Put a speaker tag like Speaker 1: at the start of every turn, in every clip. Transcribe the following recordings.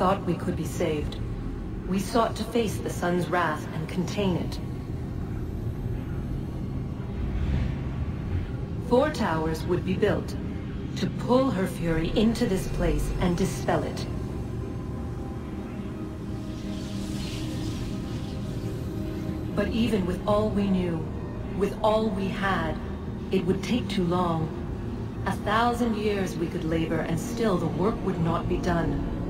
Speaker 1: thought we could be saved. We sought to face the sun's wrath and contain it. 4 towers would be built to pull her fury into this place and dispel it. But even with all we knew, with all we had, it would take too long. 1,000 years we could labor and still the work would not be done.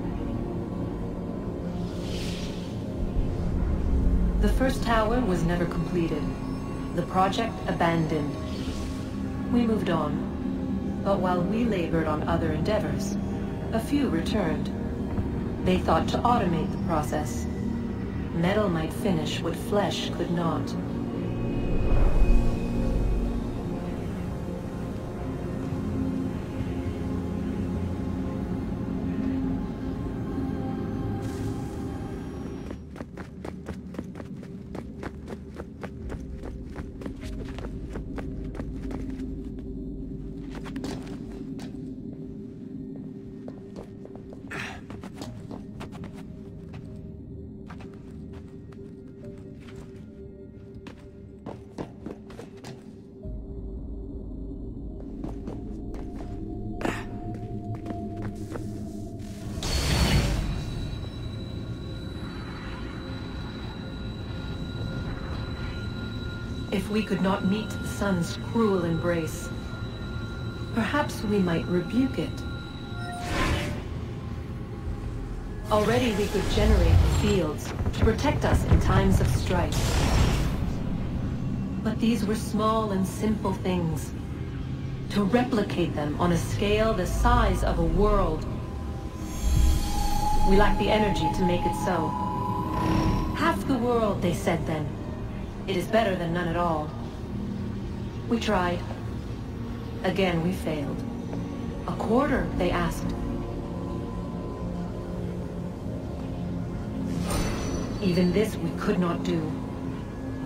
Speaker 1: The first tower was never completed. The project abandoned. We moved on. But while we labored on other endeavors, a few returned. They thought to automate the process. Metal might finish what flesh could not. If we could not meet the sun's cruel embrace, perhaps we might rebuke it. Already we could generate the fields to protect us in times of strife. But these were small and simple things. To replicate them on a scale the size of a world, we lack the energy to make it so. Half the world, they said then. It is better than none at all. We tried. Again, we failed. A quarter, they asked. Even this we could not do.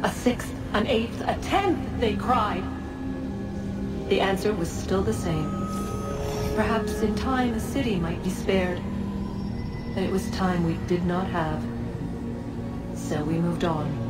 Speaker 1: A 1/6, an 1/8, a 1/10, they cried. The answer was still the same. Perhaps in time a city might be spared. But it was time we did not have. So we moved on.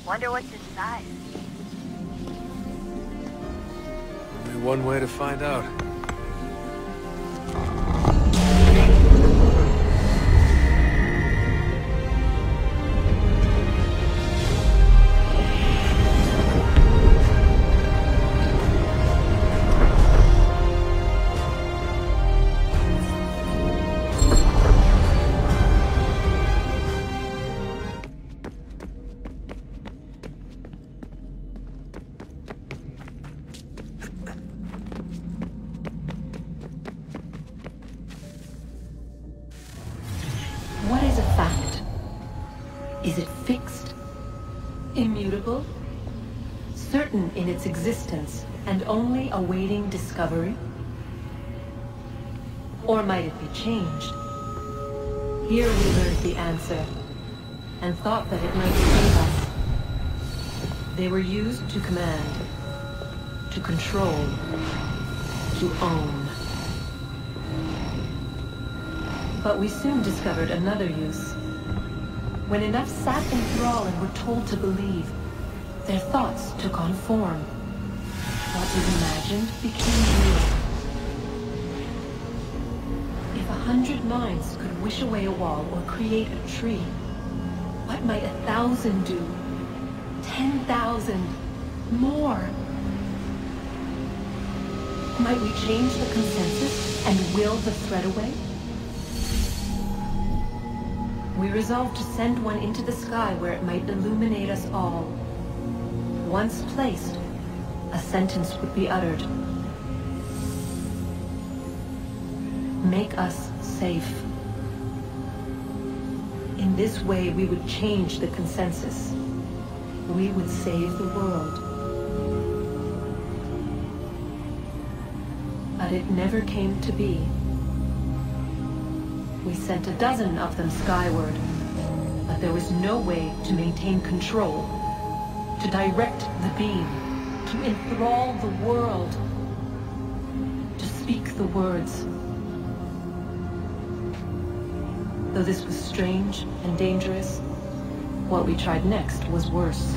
Speaker 2: Wonder what's inside.
Speaker 3: Only one way to find out.
Speaker 1: What is a fact? Is it fixed? Immutable? Certain in its existence and only awaiting discovery? Or might it be changed? Here we learned the answer and thought that it might save us. They were used to command, to control, to own. But we soon discovered another use. When enough sat in thrall and were told to believe, their thoughts took on form. What was imagined became real. If 100 minds could wish away a wall or create a tree, what might 1,000 do? 10,000? More? Might we change the consensus and will the thread away? We resolved to send one into the sky where it might illuminate us all. Once placed, a sentence would be uttered. Make us safe. In this way, we would change the consensus. We would save the world. But it never came to be. We sent a dozen of them skyward, but there was no way to maintain control, to direct the beam, to enthrall the world, to speak the words. Though this was strange and dangerous, what we tried next was worse.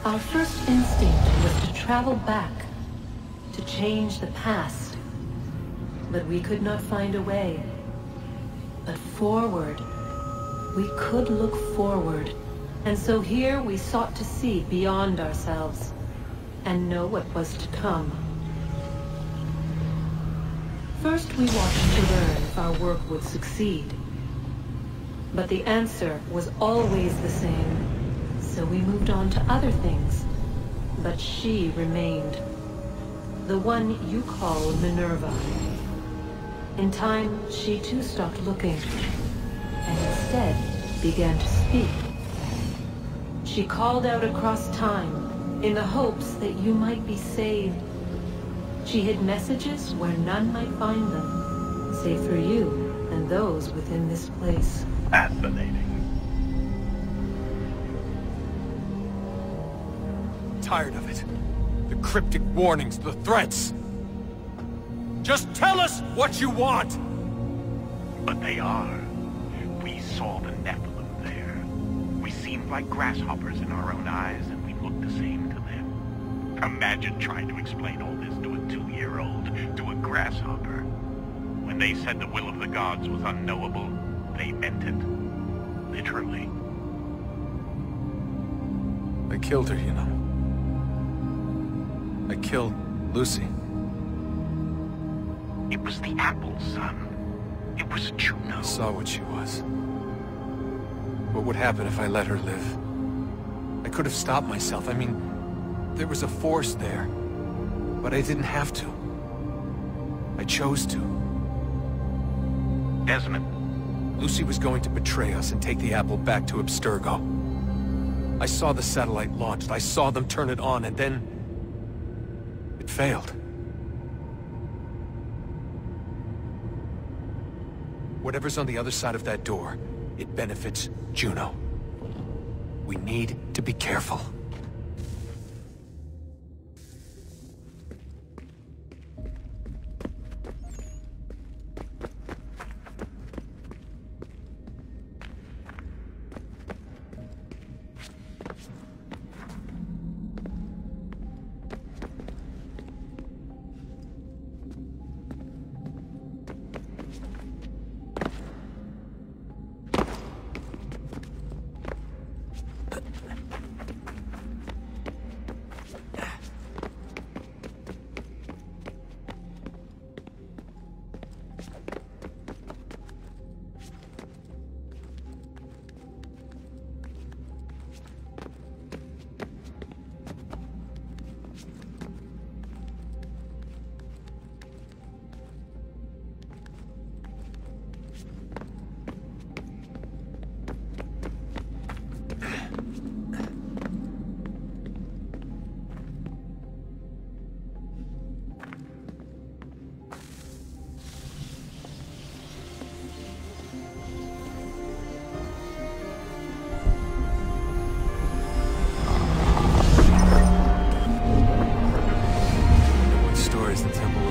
Speaker 1: Our first instinct was to travel back, to change the past. But we could not find a way. But forward, we could look forward. And so here we sought to see beyond ourselves, and know what was to come. First we watched to learn if our work would succeed. But the answer was always the same. So we moved on to other things, but she remained. The one you call Minerva. In time, she too stopped looking, and instead began to speak. She called out across time, in the hopes that you might be saved. She hid messages where none might find them, save for you and those within this place.
Speaker 2: Fascinating.
Speaker 3: Tired of it. The cryptic warnings, the threats. Just tell us what you want!
Speaker 2: But they are. We saw the Nephilim there. We seemed like grasshoppers in our own eyes, and we looked the same to them. Imagine trying to explain all this to a 2-year-old, to a grasshopper. When they said the will of the gods was unknowable, they meant it. Literally.
Speaker 3: I killed her, you know. I killed Lucy.
Speaker 2: It was the apple, son. It was Juno.
Speaker 3: I saw what she was. What would happen if I let her live? I could have stopped myself. I mean, there was a force there. But I didn't have to. I chose to.
Speaker 2: Desmond.
Speaker 3: Lucy was going to betray us and take the apple back to Abstergo. I saw the satellite launched. I saw them turn it on, and then it failed. Whatever's on the other side of that door, it benefits Juno. We need to be careful.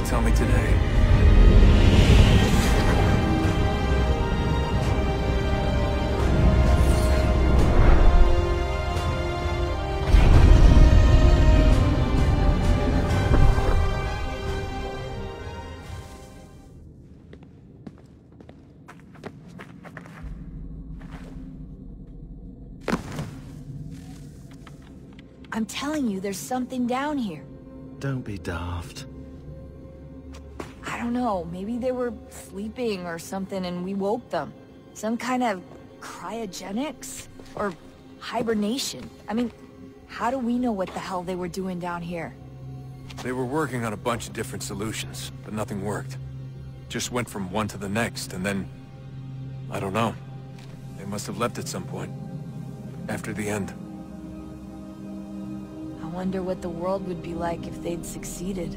Speaker 3: Tell me today.
Speaker 4: I'm telling you, there's something down here. Don't be daft.
Speaker 5: I don't know, maybe they were sleeping or something and we woke them. Some kind of cryogenics? Or hibernation? I mean, how do we know what the hell they were doing down here?
Speaker 3: They were working on a bunch of different solutions, but nothing worked. Just went from one to the next, and then... I don't know. They must have left at some point. After the end.
Speaker 5: I wonder what the world would be like if they'd succeeded.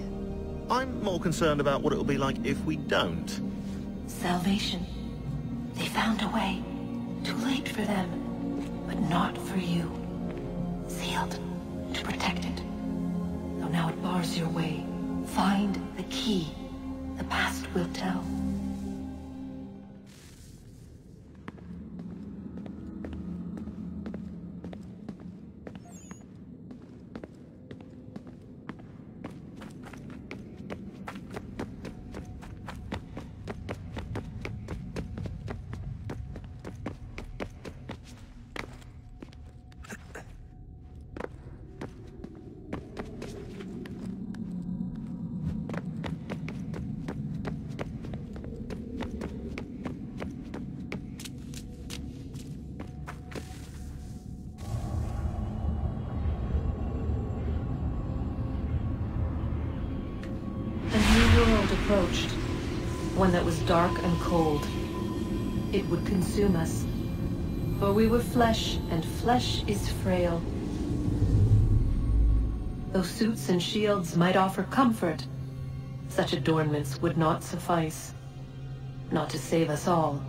Speaker 4: I'm more concerned about what it'll be like if we don't.
Speaker 1: Salvation. They found a way. Too late for them, but not for you. Sealed to protect it. Though now it bars your way. Find the key. The past will tell. Approached. One that was dark and cold. It would consume us. For we were flesh, and flesh is frail. Though suits and shields might offer comfort, such adornments would not suffice. Not to save us all.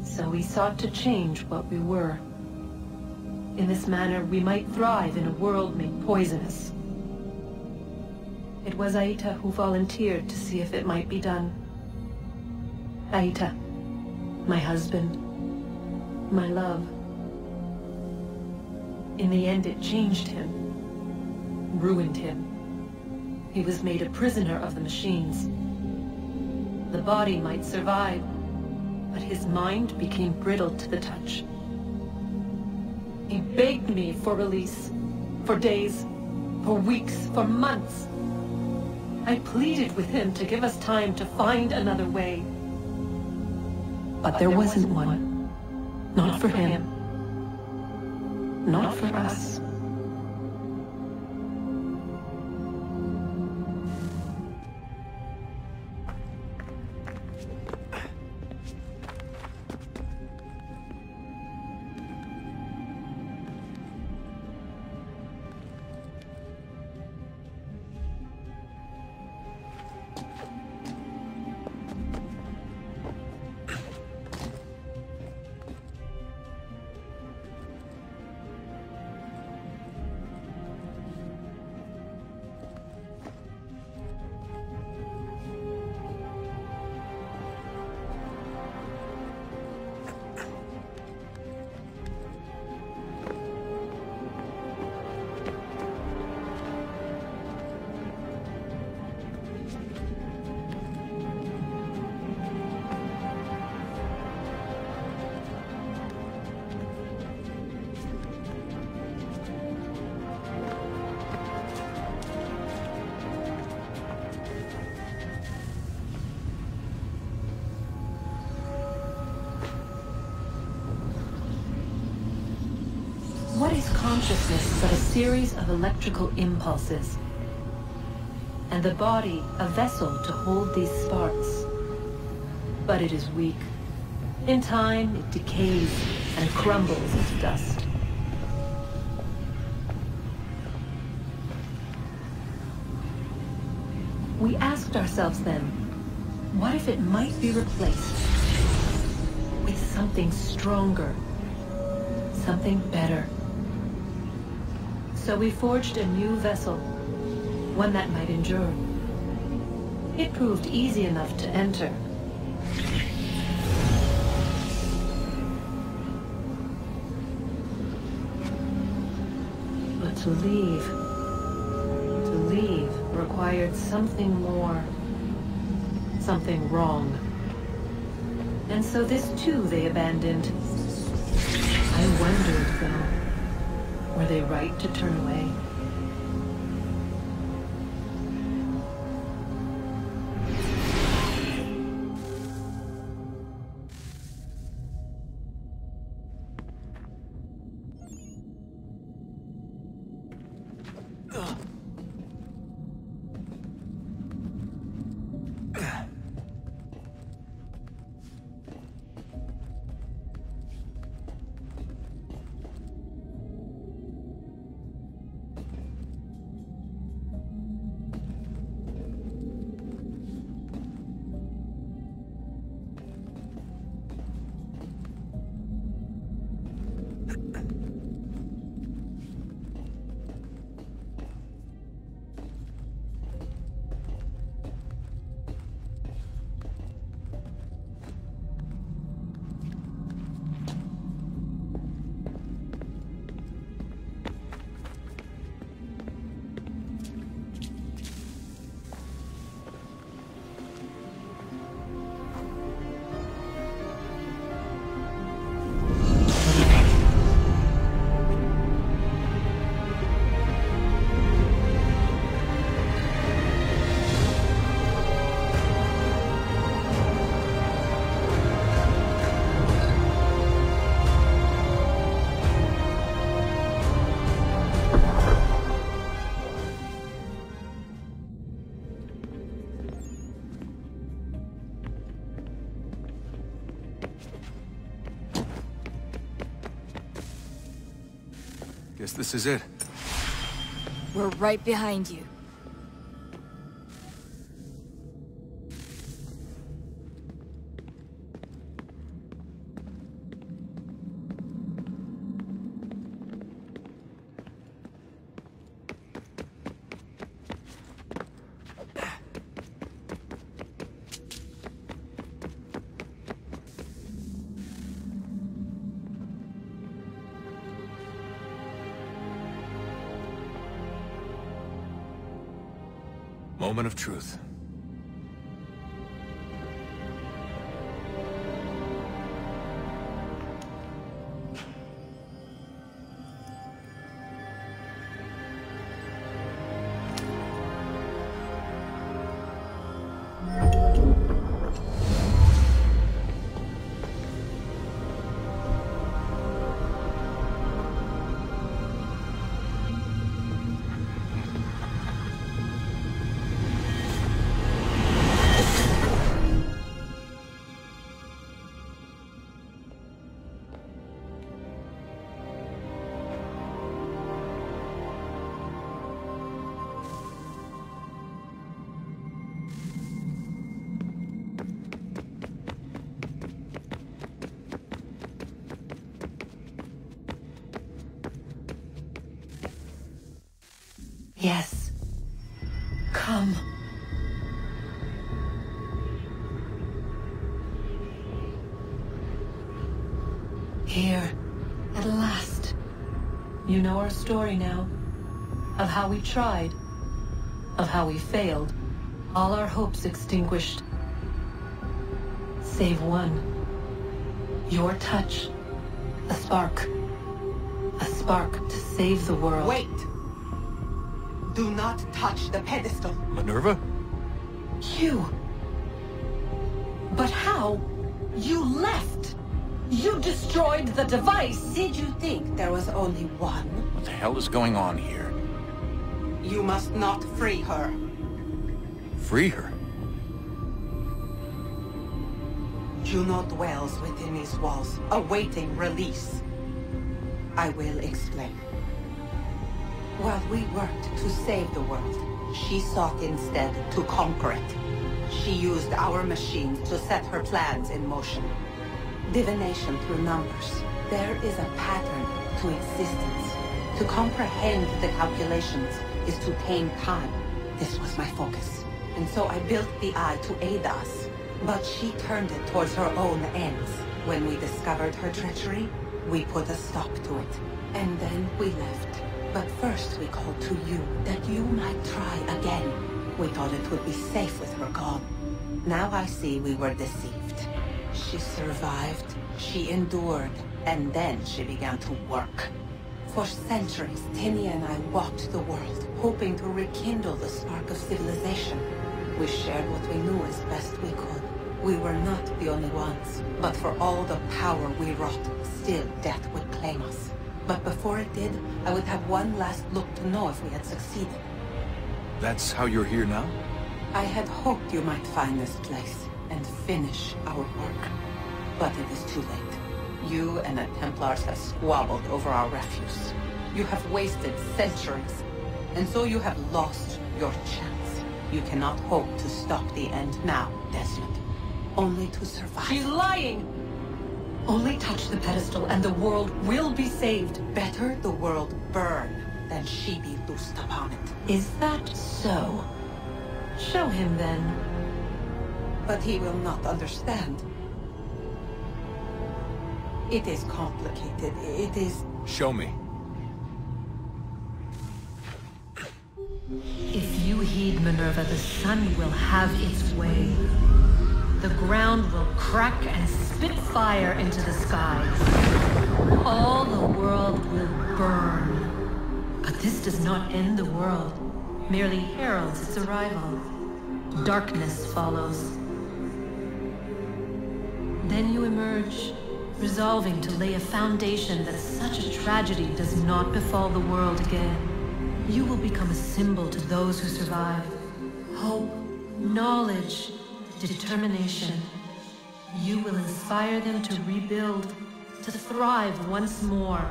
Speaker 1: So we sought to change what we were. In this manner, we might thrive in a world made poisonous. It was Aita who volunteered to see if it might be done. Aita, my husband, my love. In the end, it changed him, ruined him. He was made a prisoner of the machines. The body might survive, but his mind became brittle to the touch. He begged me for release, for days, for weeks, for months. I pleaded with him to give us time to find another way. But there wasn't one. Not for him. Not for us. What is consciousness but a series of electrical impulses? And the body a vessel to hold these sparks. But it is weak. In time, it decays and crumbles into dust. We asked ourselves then, what if it might be replaced with something stronger, something better? So we forged a new vessel, one that might endure. It proved easy enough to enter. But to leave required something more, something wrong. And so this too they abandoned. I wondered, though, were they right to turn away?
Speaker 3: Guess this is it.
Speaker 5: We're right behind you.
Speaker 3: Moment of truth.
Speaker 1: Yes. Come. Here, at last. You know our story now. Of how we tried. Of how we failed. All our hopes extinguished. Save one. Your touch. A spark. A spark to save the world.
Speaker 6: Wait! Do not touch the pedestal.
Speaker 3: Minerva?
Speaker 1: You. But how? You left. You destroyed the device.
Speaker 6: Did you think there was only one?
Speaker 2: What the hell is going on here?
Speaker 6: You must not free her.
Speaker 3: Free her?
Speaker 6: Juno dwells within these walls, awaiting release. I will explain. While we worked to save the world, she sought instead to conquer it. She used our machines to set her plans in motion. Divination through numbers. There is a pattern to existence. To comprehend the calculations is to tame time. This was my focus. And so I built the eye to aid us. But she turned it towards her own ends. When we discovered her treachery, we put a stop to it. And then we left. But first we called to you, that you might try again. We thought it would be safe with her gone. Now I see we were deceived. She survived, she endured, and then she began to work. For centuries, Tinia and I walked the world, hoping to rekindle the spark of civilization. We shared what we knew as best we could. We were not the only ones, but for all the power we wrought, still death would claim us. But before it did, I would have one last look to know if we had succeeded.
Speaker 3: That's how you're here now?
Speaker 6: I had hoped you might find this place and finish our work. But it is too late. You and the Templars have squabbled over our refuse. You have wasted centuries, and so you have lost your chance. You cannot hope to stop the end now, Desmond. Only to survive.
Speaker 1: She's lying! Only touch the pedestal and the world will be saved.
Speaker 6: Better the world burn than she be loosed upon it.
Speaker 1: Is that so? Show him then.
Speaker 6: But he will not understand. It is complicated. It is...
Speaker 3: Show me.
Speaker 1: If you heed Minerva, the sun will have its way. The ground will crack and spit fire into the skies. All the world will burn. But this does not end the world, merely heralds its arrival. Darkness follows. Then you emerge, resolving to lay a foundation that such a tragedy does not befall the world again. You will become a symbol to those who survive. Hope, knowledge, determination. You will inspire them to rebuild, to thrive once more.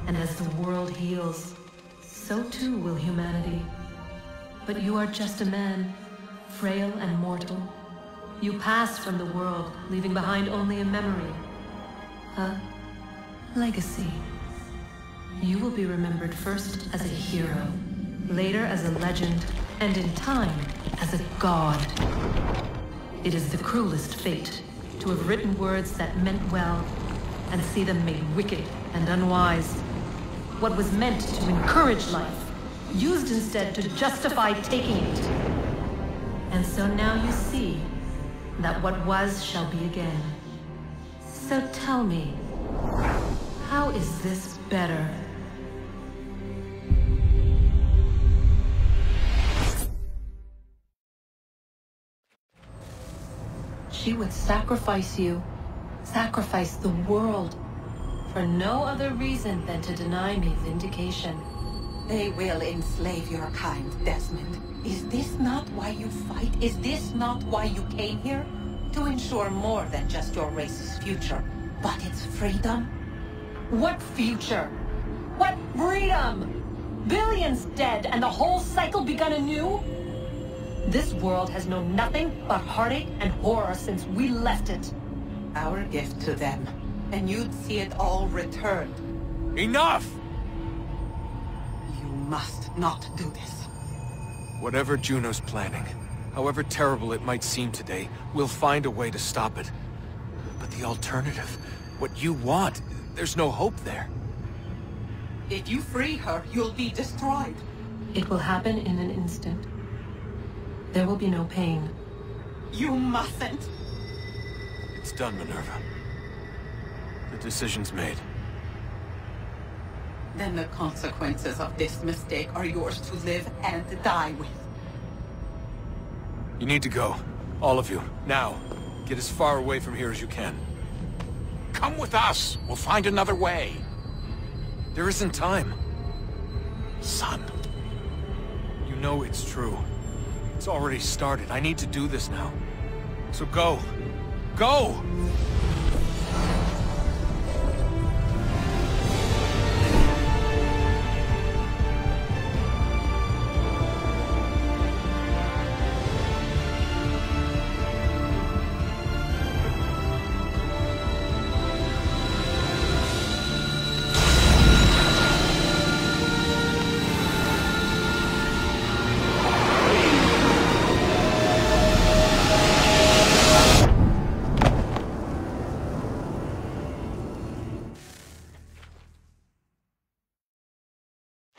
Speaker 1: And as the world heals, so too will humanity. But you are just a man, frail and mortal. You pass from the world, leaving behind only a memory. A legacy. You will be remembered first as a hero, later as a legend, and in time as a god. It is the cruelest fate to have written words that meant well and see them made wicked and unwise. What was meant to encourage life, used instead to justify taking it. And so now you see that what was shall be again. So tell me, how is this better? She would sacrifice you, sacrifice the world, for no other reason than to deny me vindication.
Speaker 6: They will enslave your kind, Desmond. Is this not why you fight? Is this not why you came here? To ensure more than just your race's future, but its freedom?
Speaker 1: What future? What freedom? Billions dead and the whole cycle begun anew? This world has known nothing but heartache and horror since we left it.
Speaker 6: Our gift to them, and you'd see it all returned.
Speaker 3: Enough!
Speaker 6: You must not do this.
Speaker 3: Whatever Juno's planning, however terrible it might seem today, we'll find a way to stop it. But the alternative, what you want, there's no hope there.
Speaker 6: If you free her, you'll be destroyed.
Speaker 1: It will happen in an instant. There will be no pain.
Speaker 6: You mustn't.
Speaker 3: It's done, Minerva. The decision's made.
Speaker 6: Then the consequences of this mistake are yours to live and die with.
Speaker 3: You need to go. All of you. Now. Get as far away from here as you can.
Speaker 2: Come with us. We'll find another way.
Speaker 3: There isn't time.
Speaker 2: Son.
Speaker 3: You know it's true. It's already started. I need to do this now. So go. Go!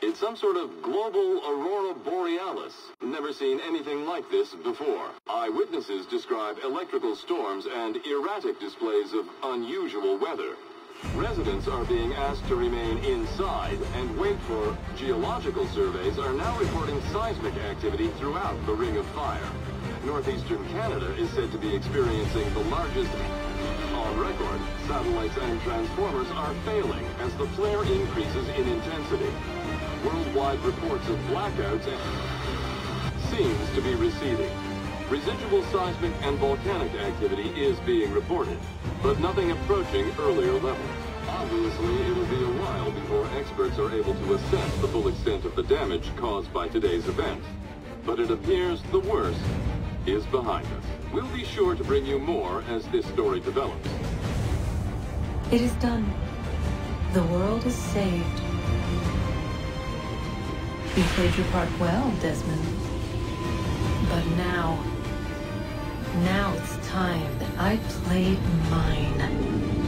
Speaker 7: It's some sort of global aurora borealis. Never seen anything like this before. Eyewitnesses describe electrical storms and erratic displays of unusual weather. Residents are being asked to remain inside and wait for geological surveys are now reporting seismic activity throughout the Ring of Fire. Northeastern Canada is said to be experiencing the largest on on record, satellites and transformers are failing as the flare increases in intensity. Worldwide reports of blackouts seems to be receding. Residual seismic and volcanic activity is being reported, but nothing approaching earlier levels. Obviously, it'll be a while before experts are able to assess the full extent of the damage caused by today's event. But it appears the worst is behind us. We'll be sure to bring you more as this story develops.
Speaker 1: It is done. The world is saved. You played your part well, Desmond. But now it's time that I played mine.